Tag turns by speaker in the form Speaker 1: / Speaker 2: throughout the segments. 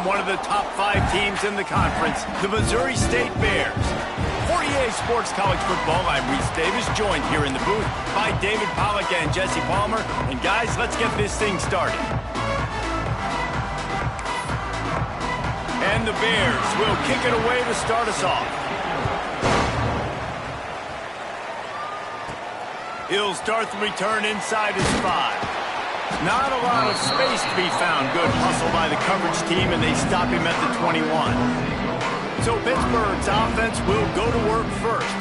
Speaker 1: one of the top 5 teams in the conference, the Missouri State Bears. 48 Sports College Football, I'm Reese Davis, joined here in the booth by David Pollack and Jesse Palmer. And guys, let's get this thing started. And the Bears will kick it away to start us off. He'll start the return inside his 5. Not a lot of space to be found. Good hustle by the coverage team, and they stop him at the 21. So Pittsburgh's offense will go to work first.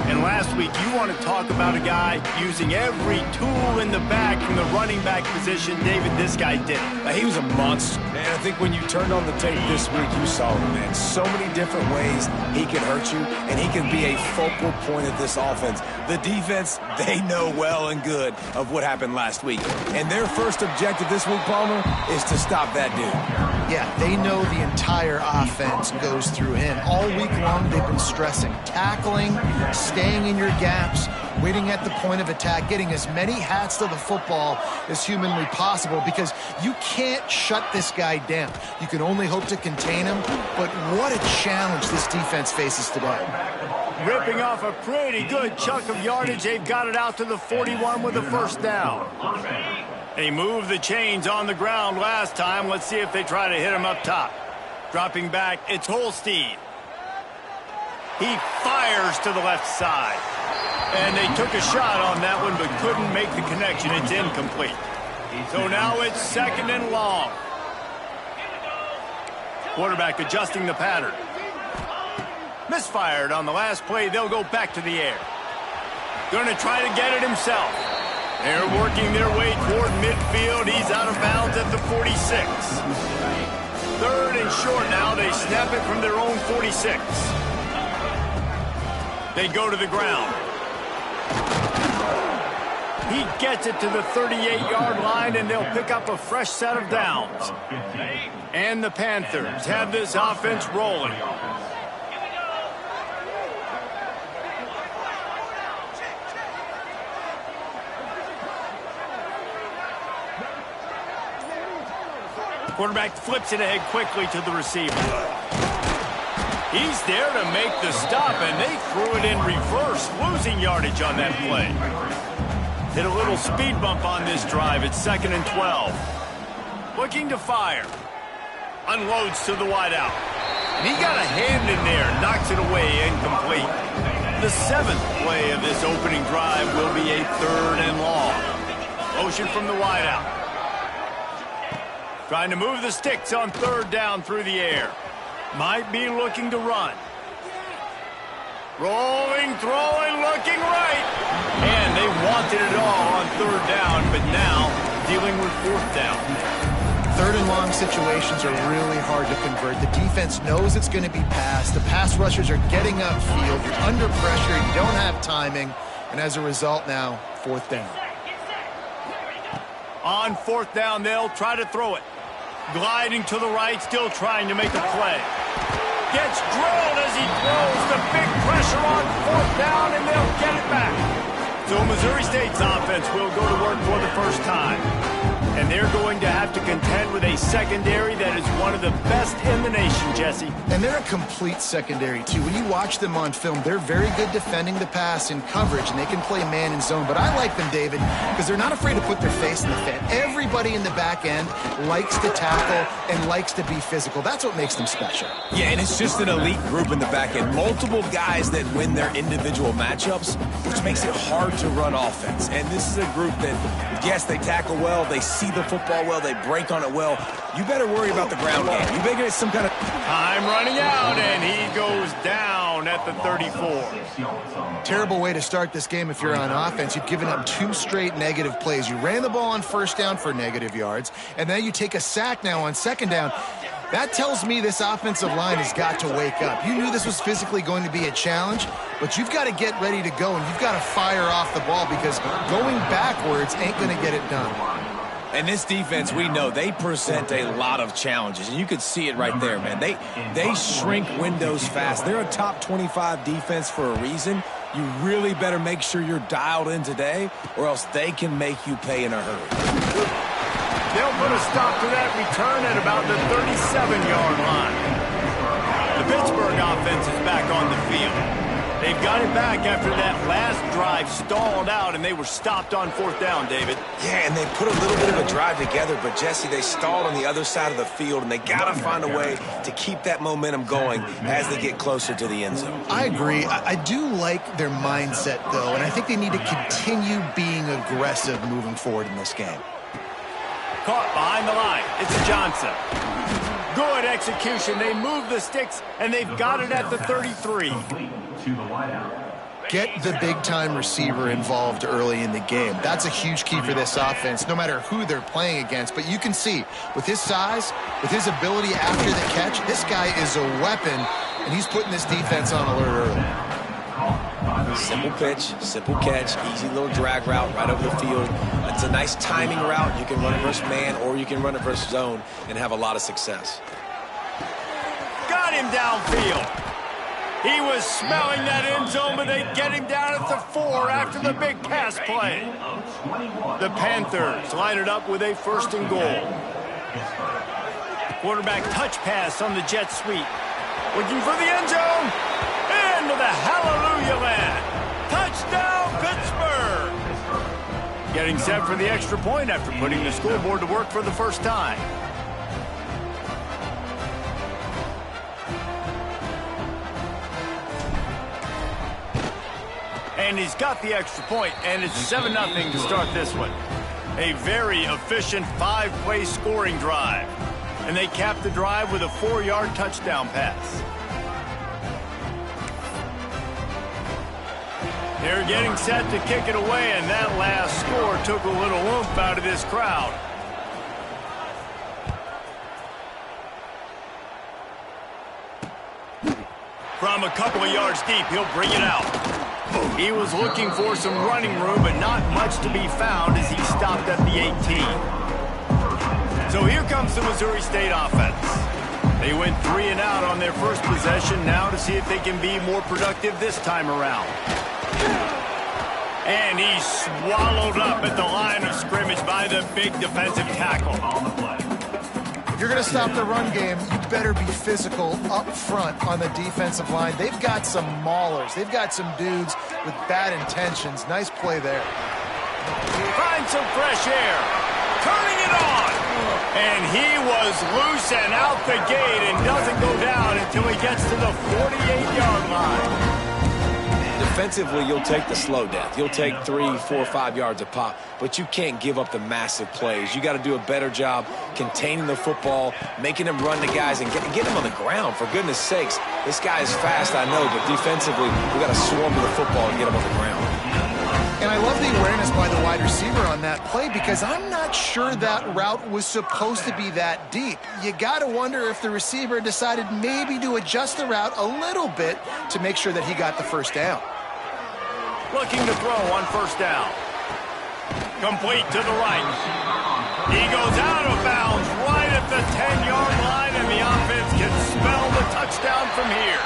Speaker 1: And last week, you want to talk about a guy using every tool in the bag from the running back position. David, this guy did it.
Speaker 2: He was a monster. And I think when you turned on the tape this week, you saw him, man. So many different ways he can hurt you, and he can be a focal point of this offense. The defense, they know well and good of what happened last week. And their first objective this week, Palmer, is to stop that dude.
Speaker 3: Yeah, they know the entire offense goes through him. All week long, they've been stressing tackling, staying in your gaps, waiting at the point of attack, getting as many hats to the football as humanly possible, because you can't shut this guy down. You can only hope to contain him, but what a challenge this defense faces today.
Speaker 1: Ripping off a pretty good chunk of yardage. They've got it out to the 41 with a first down. They moved the chains on the ground last time. Let's see if they try to hit him up top. Dropping back, it's Holstein. He fires to the left side. And they took a shot on that one, but couldn't make the connection. It's incomplete. So now it's 2nd and long. Quarterback adjusting the pattern. Misfired on the last play. They'll go back to the air. Going to try to get it himself. They're working their way toward midfield. He's out of bounds at the 46. 3rd and short now. They snap it from their own 46. They go to the ground. He gets it to the 38-yard line, and they'll pick up a fresh set of downs. And the Panthers have this offense rolling. Quarterback flips it ahead quickly to the receiver. He's there to make the stop, and they threw it in reverse, losing yardage on that play. Hit a little speed bump on this drive. It's 2nd and 12. Looking to fire. Unloads to the wideout. And he got a hand in there, knocks it away, incomplete. The 7th play of this opening drive will be a 3rd and long. Motion from the wideout. Trying to move the sticks on 3rd down through the air. Might be looking to run. Rolling, throwing, looking right. And they wanted it all on 3rd down, but now dealing with 4th down.
Speaker 3: 3rd and long situations are really hard to convert. The defense knows it's going to be passed. The pass rushers are getting upfield. You're under pressure. You don't have timing. And as a result now, 4th down.
Speaker 1: On 4th down, they'll try to throw it. Gliding to the right, still trying to make a play. Gets drilled as he throws. The big pressure on 4th down, and they'll get it back. So Missouri State's offense will go to work for the first time. And they're going to have to contend with a secondary that is one of the best in the nation, Jesse.
Speaker 3: And they're a complete secondary, too. When you watch them on film, they're very good defending the pass in coverage, and they can play man and zone. But I like them, David, because they're not afraid to put their face in the fan. Everybody in the back end likes to tackle and likes to be physical. That's what makes them special.
Speaker 2: Yeah, and it's just an elite group in the back end. Multiple guys that win their individual matchups, which makes it hard to run offense. And this is a group that, yes, they tackle well, they see the football well, they break on it well. You better worry about the ground game. You better get some kind of...
Speaker 1: Time running out, and he goes down at the 34.
Speaker 3: Terrible way to start this game if you're on offense. You've given up 2 straight negative plays. You ran the ball on 1st down for negative yards, and then you take a sack now on 2nd down. That tells me this offensive line has got to wake up. You knew this was physically going to be a challenge, but you've got to get ready to go, and you've got to fire off the ball, because going backwards ain't going to get it done.
Speaker 2: And this defense, we know, they present a lot of challenges. And you could see it right there, man. They shrink windows fast. They're a top 25 defense for a reason. You really better make sure you're dialed in today, or else they can make you pay in a hurry.
Speaker 1: They'll put a stop to that return at about the 37-yard line. The Pittsburgh offense is back on the field. They've got it back after that last drive stalled out, and they were stopped on 4th down, David.
Speaker 2: Yeah, and they put a little bit of a drive together, but, Jesse, they stalled on the other side of the field, and they got to find a way to keep that momentum going as they get closer to the end zone.
Speaker 3: I agree. I do like their mindset, though, and I think they need to continue being aggressive moving forward in this game.
Speaker 1: Caught behind the line. It's Johnson. Good execution. They move the sticks, and they've got it at the 33.
Speaker 3: Get the big-time receiver involved early in the game. That's a huge key for this offense, no matter who they're playing against. But you can see, with his size, with his ability after the catch, this guy is a weapon, and he's putting this defense on alert early.
Speaker 2: Simple pitch, simple catch, easy little drag route right over the field. It's a nice timing route. You can run it versus man, or you can run it versus zone and have a lot of success.
Speaker 1: Got him downfield. He was smelling that end zone, but they get him down at the 4 after the big pass play. The Panthers line it up with a 1st and goal. Quarterback touch pass on the jet sweep. Looking for the end zone. Into the hallelujah land. Touchdown, Pittsburgh. Getting set for the extra point after putting the scoreboard to work for the first time. And he's got the extra point, and it's 7-0 to start this one. A very efficient 5-play scoring drive. And they cap the drive with a 4-yard touchdown pass. They're getting set to kick it away, and that last score took a little oomph out of this crowd. From a couple of yards deep, he'll bring it out. He was looking for some running room, but not much to be found as he stopped at the 18. So here comes the Missouri State offense. They went 3 and out on their first possession, now to see if they can be more productive this time around. And he's swallowed up at the line of scrimmage by the big defensive tackle.
Speaker 3: If you're going to stop the run game, you better be physical up front on the defensive line. They've got some maulers. They've got some dudes with bad intentions. Nice play there.
Speaker 1: Find some fresh air. Turning it on. And he was loose and out the gate and doesn't go down until he gets to the 48-yard line.
Speaker 2: Defensively, you'll take the slow death. You'll take 3, 4, 5 yards a pop, but you can't give up the massive plays. You got to do a better job containing the football, making them run the guys, and get them on the ground. For goodness sakes, this guy is fast, I know, but defensively, we got to swarm to the football and get him on the ground.
Speaker 3: And I love the awareness by the wide receiver on that play because I'm not sure that route was supposed to be that deep. You got to wonder if the receiver decided maybe to adjust the route a little bit to make sure that he got the first down.
Speaker 1: Looking to throw on 1st down. Complete to the right. He goes out of bounds right at the 10-yard line, and the offense can smell the touchdown from here.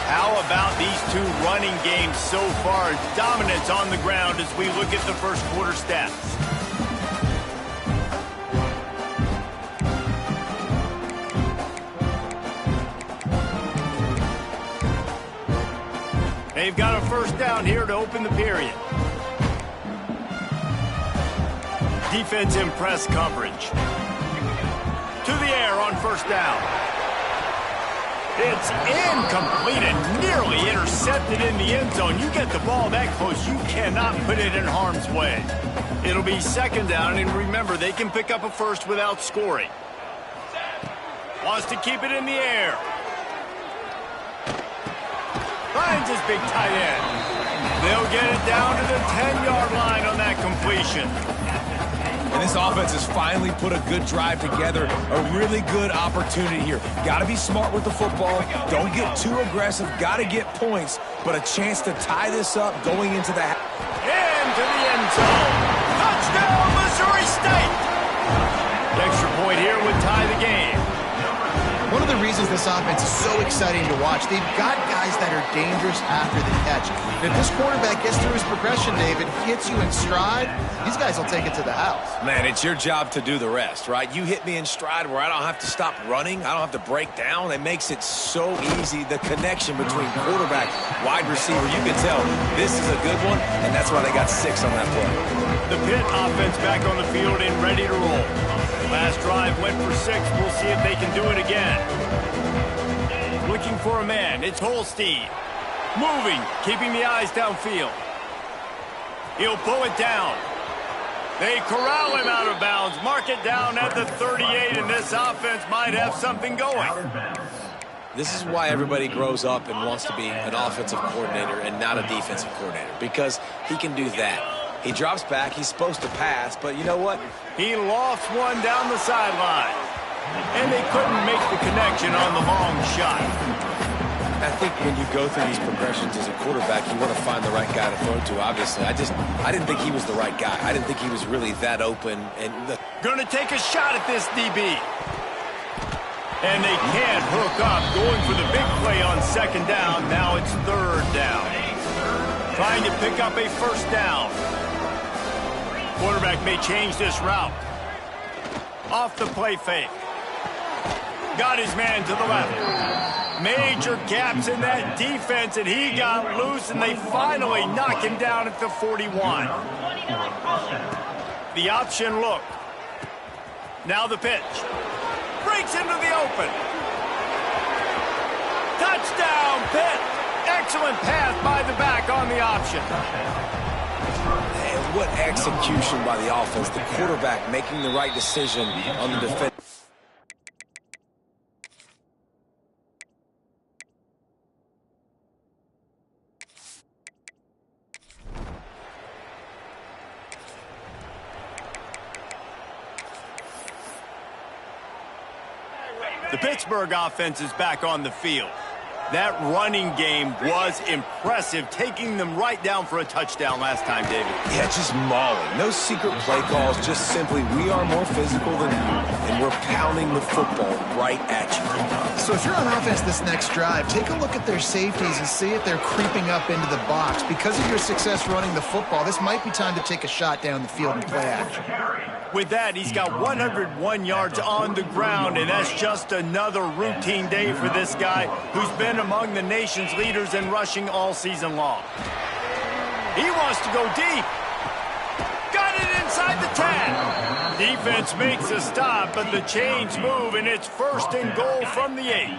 Speaker 1: How about these two running games so far? Dominance on the ground as we look at the first quarter stats. They've got a 1st down here to open the period. Defense in press coverage. To the air on 1st down. It's incomplete and nearly intercepted in the end zone. You get the ball that close, you cannot put it in harm's way. It'll be 2nd down, and remember, they can pick up a first without scoring. Wants to keep it in the air. Finds his big tight end. They'll get it down to the 10-yard line on that completion.
Speaker 2: And this offense has finally put a good drive together. A really good opportunity here. Got to be smart with the football. Don't get too aggressive. Got to get points. But a chance to tie this up going into the...
Speaker 1: Into the end zone. Touchdown, Missouri State. The extra point here would tie the game.
Speaker 3: One of the reasons this offense is so exciting to watch. They've got guys that are dangerous after the catch. And if this quarterback gets through his progression, David, hits you in stride, these guys will take it to the house.
Speaker 2: Man, it's your job to do the rest, right? You hit me in stride where I don't have to stop running. I don't have to break down. It makes it so easy. The connection between quarterback, wide receiver, you can tell this is a good one, and that's why they got 6 on that play.
Speaker 1: The Pitt offense back on the field and ready to roll. Last drive went for 6. We'll see if they can do it again. Looking for a man. It's Holstein. Moving, keeping the eyes downfield. He'll pull it down. They corral him out of bounds. Mark it down at the 38, and this offense might have something going.
Speaker 2: This is why everybody grows up and wants to be an offensive coordinator and not a defensive coordinator, because he can do that. He drops back. He's supposed to pass, but you know what?
Speaker 1: He lofts one down the sideline, and they couldn't make the connection on the long shot.
Speaker 2: I think when you go through these progressions as a quarterback, you want to find the right guy to throw to, obviously. I didn't think he was the right guy. I didn't think he was really that open. And
Speaker 1: Gonna take a shot at this DB. And they can't hook up. Going for the big play on second down. Now it's third down. Trying to pick up a first down. Quarterback may change this route. Off the play fake. Got his man to the left. Major gaps in that defense, and he got loose, and they finally knock him down at the 41. The option look. Now the pitch. Breaks into the open. Touchdown, Pitt. Excellent pass by the back on the option.
Speaker 2: Man, what execution by the offense. The quarterback making the right decision on the defense.
Speaker 1: The Pittsburgh offense is back on the field. That running game was impressive, taking them right down for a touchdown last time, David.
Speaker 2: Yeah, just mauling. No secret play calls, just simply we are more physical than you, and we're pounding the football right at you.
Speaker 3: So if you're on offense this next drive, take a look at their safeties and see if they're creeping up into the box. Because of your success running the football, this might be time to take a shot down the field and play action.
Speaker 1: With that, he's got 101 yards on the ground, and that's just another routine day for this guy who's been among the nation's leaders in rushing all season long. He wants to go deep. Got it inside the 10. Defense makes a stop, but the chains move, and it's first and goal from the 8.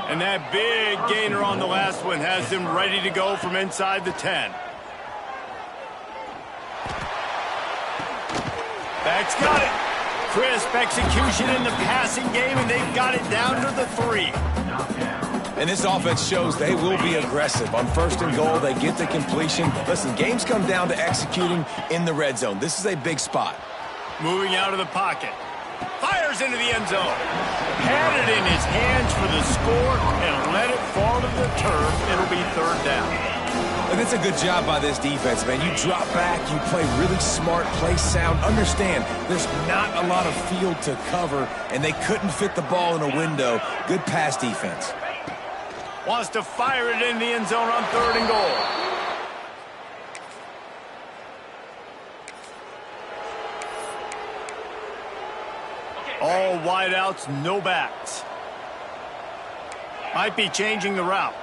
Speaker 1: And that big gainer on the last one has them ready to go from inside the 10. Back's got it. Crisp execution in the passing game, and they've got it down to the 3.
Speaker 2: And this offense shows they will be aggressive. On first and goal, they get the completion. Listen, games come down to executing in the red zone. This is a big spot.
Speaker 1: Moving out of the pocket. Fires into the end zone. Had it in his hands for the score and let it fall to the turf. It'll be third down.
Speaker 2: And it's a good job by this defense, man. You drop back, you play really smart, play sound. Understand, there's not a lot of field to cover, and they couldn't fit the ball in a window. Good pass defense.
Speaker 1: Wants to fire it in the end zone on third and goal. All wideouts, no backs. Might be changing the route.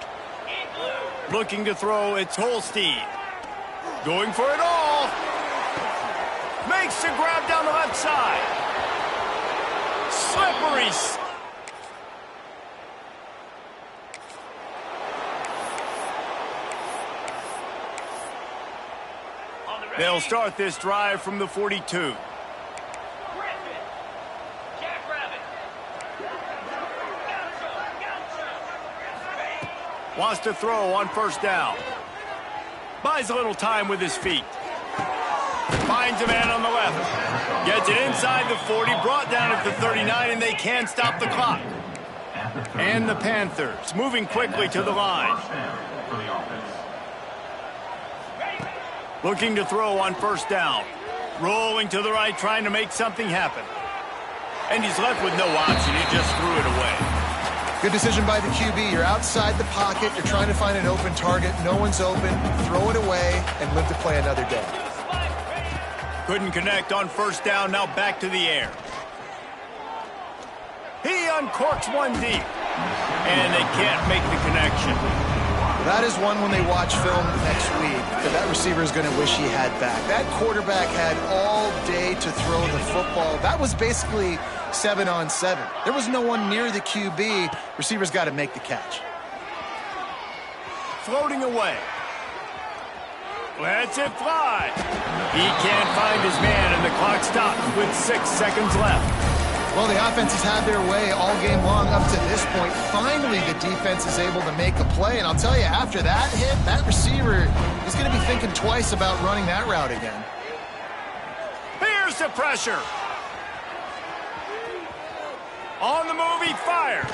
Speaker 1: Looking to throw, it's Holstein. Going for it all. Makes the grab down the left side. Slippery. They'll start this drive from the 42. Wants to throw on first down. Buys a little time with his feet. Finds a man on the left. Gets it inside the 40, brought down at the 39, and they can't stop the clock. And the Panthers moving quickly to the line. Looking to throw on first down. Rolling to the right, trying to make something happen. And he's left with no option. He just threw it away.
Speaker 3: Good decision by the QB. You're outside the pocket. You're trying to find an open target. No one's open. Throw it away and live to play another day.
Speaker 1: Couldn't connect on first down. Now back to the air. He uncorks one deep. And they can't make the connection.
Speaker 3: That is one when they watch film next week that receiver is going to wish he had back. That quarterback had all day to throw the football. That was basically 7-on-7. There was no one near the QB. Receiver's got to make the catch.
Speaker 1: Floating away. Lets it fly. He can't find his man, and the clock stops with 6 seconds left.
Speaker 3: Well, the offense has had their way all game long up to this point. Finally, the defense is able to make a play. And I'll tell you, after that hit, that receiver is going to be thinking twice about running that route again.
Speaker 1: Here's the pressure. On the move, he fires.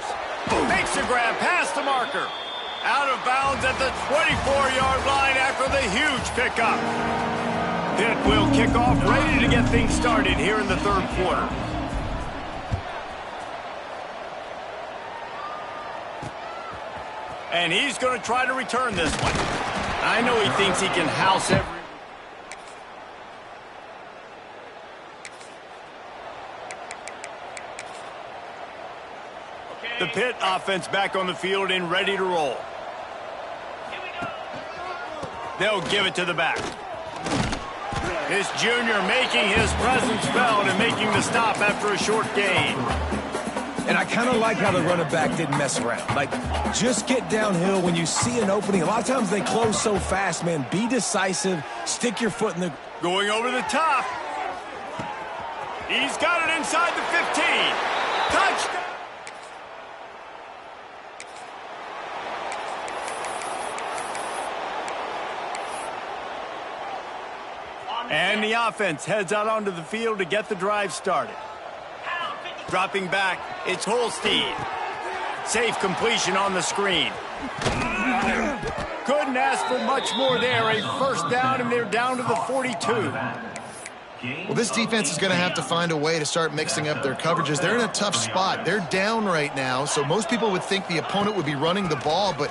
Speaker 1: Makes a grab past the marker. Out of bounds at the 24-yard line after the huge pickup. Pitt will kick off, ready to get things started here in the third quarter. And he's going to try to return this one. I know he thinks he can house every... The Pitt offense back on the field and ready to roll. They'll give it to the back. This junior making his presence felt and making the stop after a short gain.
Speaker 2: And I kind of like how the running back didn't mess around. Like, just get downhill when you see an opening. A lot of times they close so fast, man. Be decisive. Stick your foot in the...
Speaker 1: Going over the top. He's got it inside the 15. Touchdown. And the offense heads out onto the field to get the drive started. Dropping back, it's Holstein. Safe completion on the screen. Couldn't ask for much more there. A first down, and they're down to the 42.
Speaker 3: Well, this defense is going to have to find a way to start mixing up their coverages. They're in a tough spot. They're down right now, so most people would think the opponent would be running the ball, but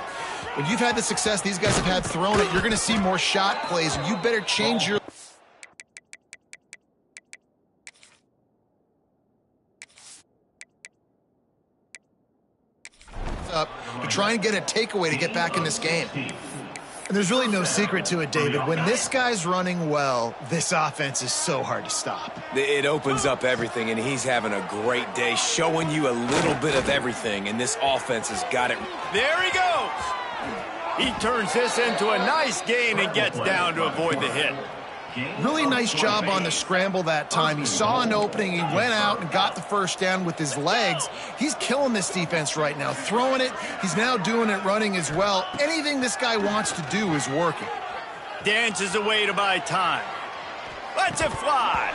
Speaker 3: when you've had the success these guys have had throwing it, you're going to see more shot plays, and you better change your... up to try and get a takeaway to get back in this game. And there's really no secret to it, David. When this guy's running well, this offense is so hard to stop.
Speaker 2: It opens up everything, and he's having a great day, showing you a little bit of everything, and this offense has got it.
Speaker 1: There he goes. He turns this into a nice gain and gets down to avoid the hit.
Speaker 3: Really nice job on the scramble that time. He saw an opening, he went out and got the first down with his legs. He's killing this defense right now, throwing it. He's now doing it running as well. Anything this guy wants to do is working.
Speaker 1: Dances away to buy time. Lets it fly.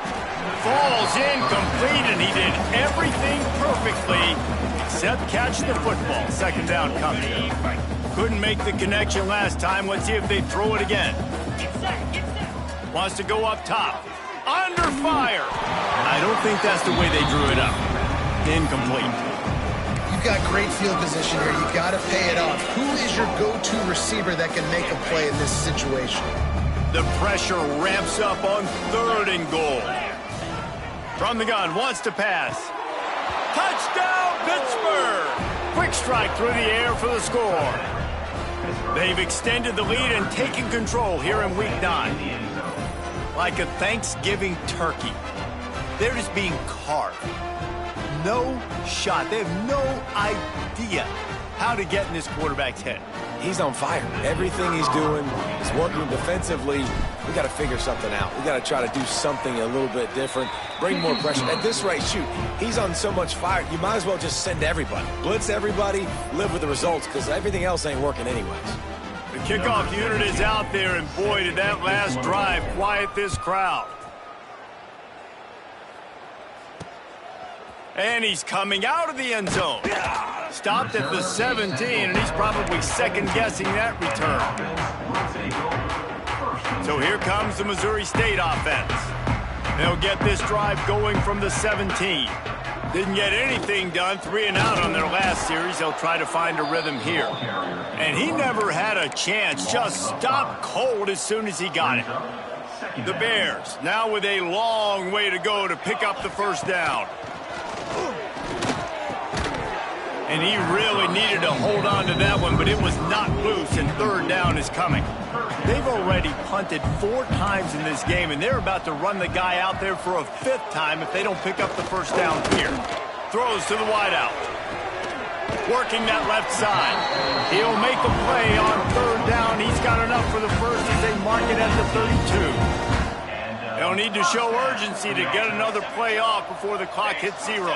Speaker 1: Falls incomplete, and he did everything perfectly except catch the football. Second down coming. Couldn't make the connection last time. Let's see if they throw it again. Wants to go up top. Under fire. I don't think that's the way they drew it up. Incomplete.
Speaker 3: You've got great field position here. You've got to pay it off. Who is your go-to receiver that can make a play in this situation?
Speaker 1: The pressure ramps up on 3rd and goal. From the gun, wants to pass. Touchdown, Pittsburgh! Quick strike through the air for the score. They've extended the lead and taken control here in Week 9. Like a Thanksgiving turkey. They're just being carved. No shot. They have no idea how to get in this quarterback's head.
Speaker 2: He's on fire. Everything he's doing is working defensively. We got to figure something out. We got to try to do something a little bit different. Bring more pressure. At this rate, shoot, he's on so much fire. You might as well just send everybody. Blitz everybody, live with the results, because everything else ain't working anyways.
Speaker 1: The kickoff unit is out there, and boy, did that last drive quiet this crowd. And he's coming out of the end zone. Stopped at the 17, and he's probably second-guessing that return. So here comes the Missouri State offense. They'll get this drive going from the 17. Didn't get anything done, 3 and out on their last series. They'll try to find a rhythm here. And he never had a chance, just stopped cold as soon as he got it. The Bears now with a long way to go to pick up the first down. And he really needed to hold on to that one, but it was not loose, and third down is coming. They've already punted 4 times in this game, and they're about to run the guy out there for a 5th time if they don't pick up the first down here. Throws to the wideout. Working that left side. He'll make a play on third down. He's got enough for the first as they mark it at the 32. They'll need to show urgency to get another play off before the clock hits 0.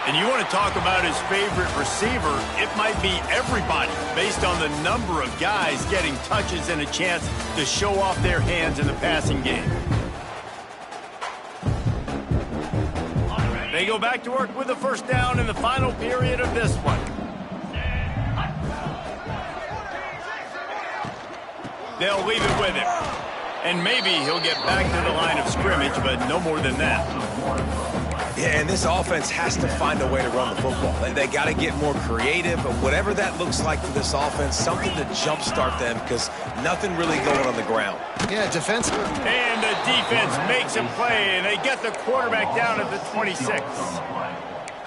Speaker 1: And you want to talk about his favorite receiver, it might be everybody based on the number of guys getting touches and a chance to show off their hands in the passing game. They go back to work with the first down in the final period of this one. They'll leave it with him. And maybe he'll get back to the line of scrimmage, but no more than that.
Speaker 2: Yeah, and this offense has to find a way to run the football. They got to get more creative, but whatever that looks like for this offense, something to jumpstart them because nothing really going on the ground.
Speaker 3: Yeah, defensive.
Speaker 1: And the defense makes a play, and they get the quarterback down at the 26.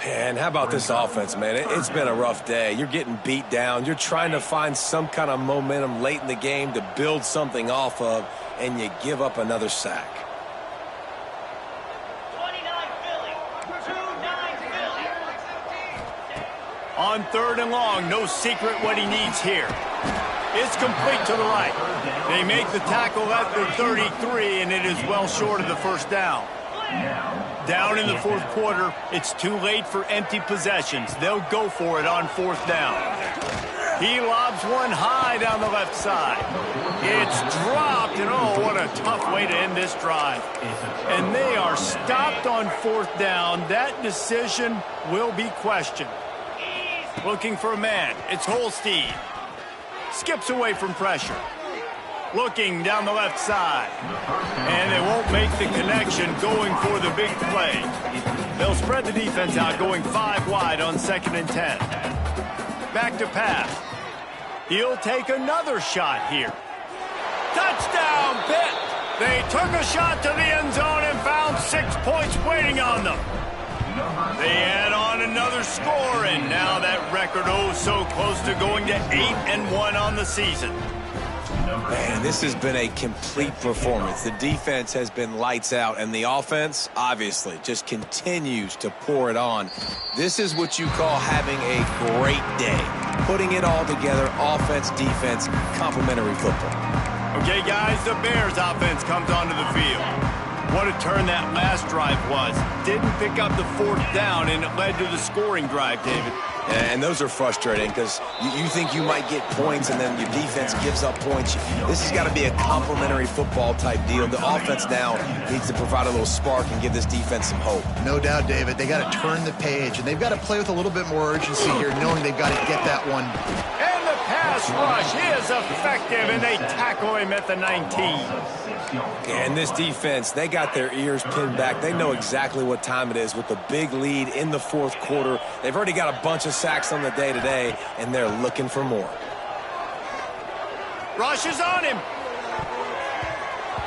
Speaker 2: And how about this offense, man? It's been a rough day. You're getting beat down. You're trying to find some kind of momentum late in the game to build something off of, and you give up another sack.
Speaker 1: On third and long, no secret what he needs here. It's complete to the right. They make the tackle at the 33, and it is well short of the first down. Down in the fourth quarter, it's too late for empty possessions. They'll go for it on fourth down. He lobs one high down the left side. It's dropped, and oh, what a tough way to end this drive. And they are stopped on fourth down. That decision will be questioned. Looking for a man. It's Holstein. Skips away from pressure. Looking down the left side. And they won't make the connection going for the big play. They'll spread the defense out, going 5 wide on 2nd and 10. Back to pass. He'll take another shot here. Touchdown, Pitt! They took a shot to the end zone and found 6 points waiting on them. They add on another score, and now that record so close to going to 8-1 on the season.
Speaker 2: Man, this has been a complete performance. The defense has been lights out, and the offense, obviously, just continues to pour it on. This is what you call having a great day. Putting it all together, offense, defense, complementary football.
Speaker 1: Okay, guys, the Bears offense comes onto the field. What a turn that last drive was. Didn't pick up the fourth down, and it led to the scoring drive, David.
Speaker 2: And those are frustrating because you think you might get points, and then your defense gives up points. This has got to be a complementary football type deal. The offense now needs to provide a little spark and give this defense some hope.
Speaker 3: No doubt, David. They got to turn the page, and they've got to play with a little bit more urgency here, knowing they've got to get that one.
Speaker 1: And the pass rush is effective, and they tackle him at the 19.
Speaker 2: And this defense, they got their ears pinned back. They know exactly what time it is with the big lead in the fourth quarter. They've already got a bunch of sacks on the day today, and they're looking for more.
Speaker 1: Rush is on him.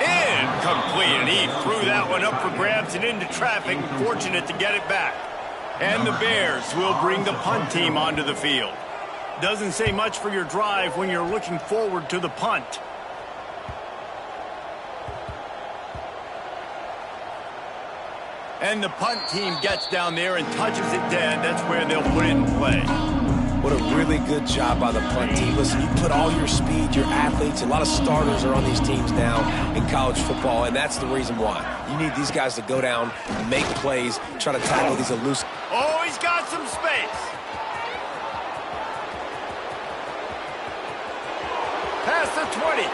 Speaker 1: Incomplete, and he threw that one up for grabs and into traffic. Fortunate to get it back. And the Bears will bring the punt team onto the field. Doesn't say much for your drive when you're looking forward to the punt. And the punt team gets down there and touches it dead. That's where they'll put it in play.
Speaker 2: What a really good job by the punt team. Listen, you put all your speed, your athletes, a lot of starters are on these teams now in college football, and that's the reason why. You need these guys to go down, make plays, try to tackle these elusive.
Speaker 1: Oh, he's got some space. Past the 20.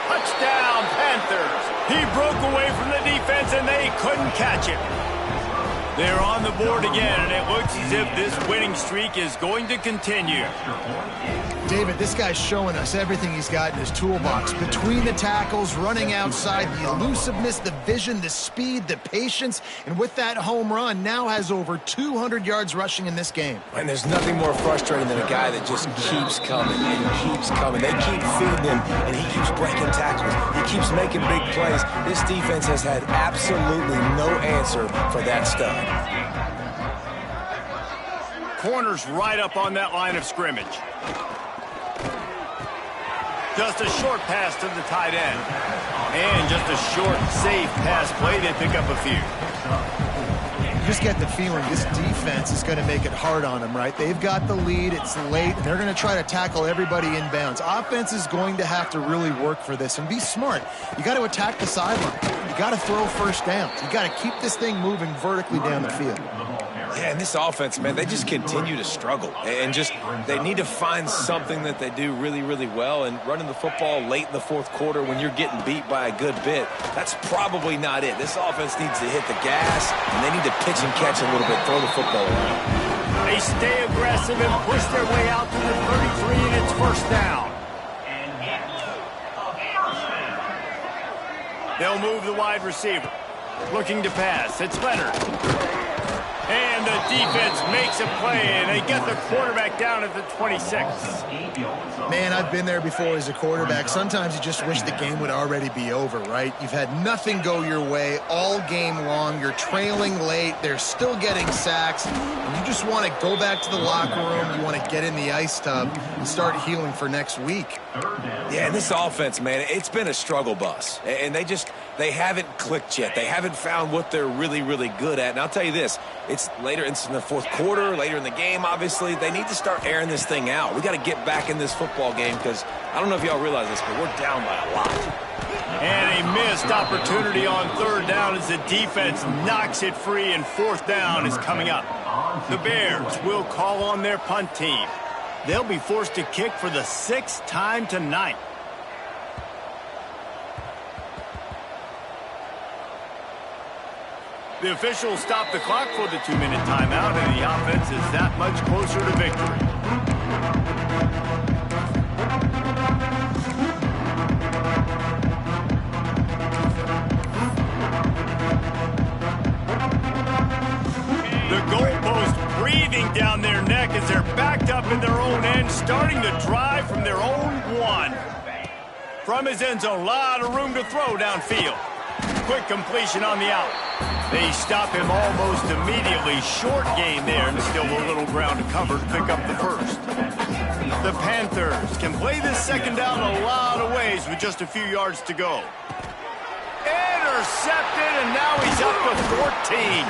Speaker 1: Touchdown, Panthers. He broke away from the defense, and they couldn't catch him. They're on the board again, and it looks as if this winning streak is going to continue.
Speaker 3: David, this guy's showing us everything he's got in his toolbox. Between the tackles, running outside, the elusiveness, the vision, the speed, the patience, and with that home run, now has over 200 yards rushing in this game.
Speaker 2: And there's nothing more frustrating than a guy that just keeps coming and keeps coming. They keep feeding him, and he keeps breaking tackles. He keeps making big plays. This defense has had absolutely no answer for that stud.
Speaker 1: Corner's right up on that line of scrimmage. Just a short pass to the tight end. And just a short, safe pass play. They pick up a few.
Speaker 3: You just get the feeling this defense is going to make it hard on them, right? They've got the lead. It's late. And they're going to try to tackle everybody inbounds. Offense is going to have to really work for this and be smart. You got to attack the sideline. You got to throw first downs. You got to keep this thing moving vertically down the field.
Speaker 2: Yeah, and this offense, man, they just continue to struggle. And just, they need to find something that they do really, really well. And running the football late in the fourth quarter when you're getting beat by a good bit, that's probably not it. This offense needs to hit the gas, and they need to pitch and catch a little bit, throw the football around.
Speaker 1: They stay aggressive and push their way out to the 33, and it's first down. They'll move the wide receiver. Looking to pass. It's Leonard. And the defense makes a play, and they get the quarterback down at the 26.
Speaker 3: Man, I've been there before as a quarterback. Sometimes you just wish the game would already be over, right? You've had nothing go your way all game long. You're trailing late. They're still getting sacks. And you just want to go back to the locker room. You want to get in the ice tub and start healing for next week.
Speaker 2: Yeah, and this offense, man, it's been a struggle bus. And they haven't clicked yet. They haven't found what they're really, really good at. And I'll tell you this, it's in the fourth quarter, later in the game, obviously. They need to start airing this thing out. We got to get back in this football game because I don't know if y'all realize this, but we're down by a lot.
Speaker 1: And a missed opportunity on third down as the defense knocks it free, and fourth down is coming up. The Bears will call on their punt team. They'll be forced to kick for the 6th time tonight. The officials stop the clock for the 2-minute timeout, and the offense is that much closer to victory. The goalpost breathing down their neck as they're backed up in their own end, starting to drive from their own 1. From his end zone, a lot of room to throw downfield. Quick completion on the out. They stop him almost immediately. Short gain there, and still a little ground to cover to pick up the first. The Panthers can play this second down a lot of ways with just a few yards to go. Intercepted, and now he's up to 14.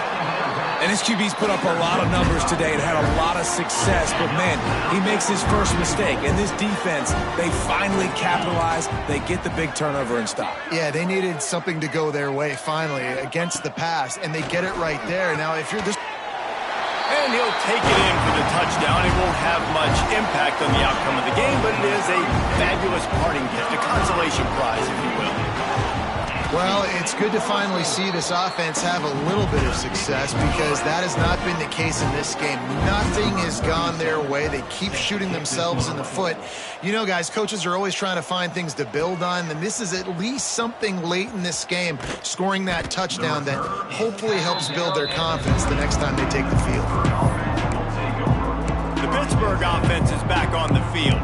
Speaker 2: And his QB's put up a lot of numbers today and had a lot of success, but man, he makes his first mistake. And this defense, they finally capitalize. They get the big turnover and stop.
Speaker 3: Yeah, they needed something to go their way finally against the pass, and they get it right there. Now, if you're this...
Speaker 1: And he'll take it in for the touchdown. It won't have much impact on the outcome of the game, but it is a fabulous parting gift, a consolation prize, if you will.
Speaker 3: Well, it's good to finally see this offense have a little bit of success because that has not been the case in this game. Nothing has gone their way. They keep shooting themselves in the foot. You know, guys, coaches are always trying to find things to build on, and this is at least something late in this game, scoring that touchdown that hopefully helps build their confidence the next time they take the field.
Speaker 1: The Pittsburgh offense is back on the field.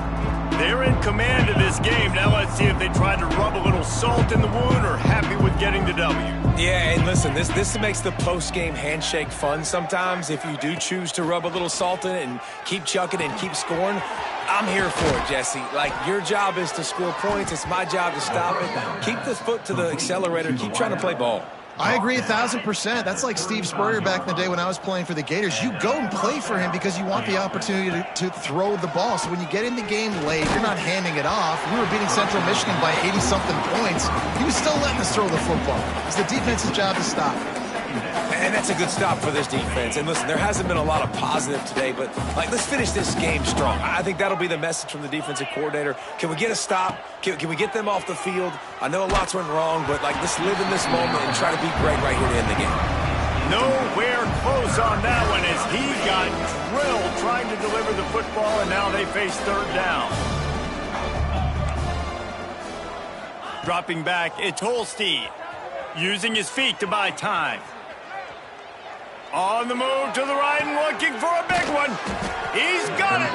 Speaker 1: They're in command of this game. Now let's see if they try to rub a little salt in the wound or happy with getting the W.
Speaker 2: Yeah, and listen, this makes the post-game handshake fun sometimes. If you do choose to rub a little salt in it and keep chucking and keep scoring, I'm here for it, Jesse. Like, your job is to score points. It's my job to stop it. Keep the foot to the accelerator. Keep trying to play ball.
Speaker 3: I agree 1,000%. That's like Steve Spurrier back in the day when I was playing for the Gators. You go and play for him because you want the opportunity to throw the ball. So when you get in the game late, you're not handing it off. We were beating Central Michigan by 80-something points. He was still letting us throw the football. It's the defense's job to stop.
Speaker 2: And that's a good stop for this defense. And listen, there hasn't been a lot of positive today, but like, let's finish this game strong. I think that'll be the message from the defensive coordinator. Can we get a stop? Can we get them off the field? I know a lot's went wrong, but like, let's live in this moment and try to be great right here to end the game.
Speaker 1: Nowhere close on that one as he got drilled trying to deliver the football, and now they face third down. Dropping back, it's Holstein, using his feet to buy time. On the move to the right and looking for a big one. He's got it.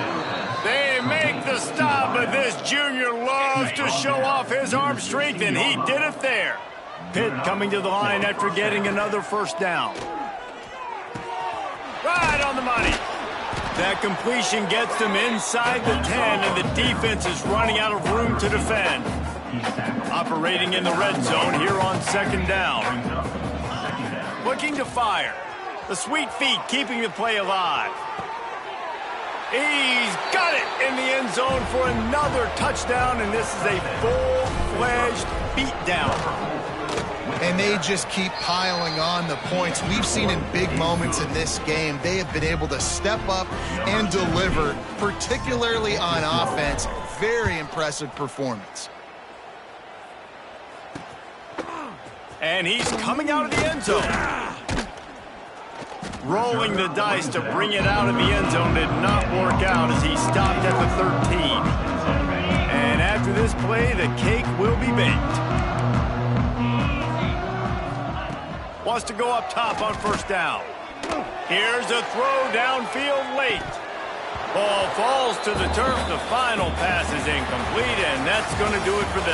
Speaker 1: They make the stop, but this junior loves to show off his arm strength, and he did it there. Pitt coming to the line after getting another first down. Right on the money. That completion gets them inside the 10, and the defense is running out of room to defend. Operating in the red zone here on second down. Looking to fire. The sweet feet keeping the play alive. He's got it in the end zone for another touchdown, and this is a full-fledged beatdown.
Speaker 3: And they just keep piling on the points. We've seen in big moments in this game, they have been able to step up and deliver, particularly on offense. Very impressive performance.
Speaker 1: And he's coming out of the end zone. Rolling the dice to bring it out of the end zone did not work out as he stopped at the 13. And after this play, the cake will be baked. Wants to go up top on first down. Here's a throw downfield late. Ball falls to the turf. The final pass is incomplete, and that's going to do it for them.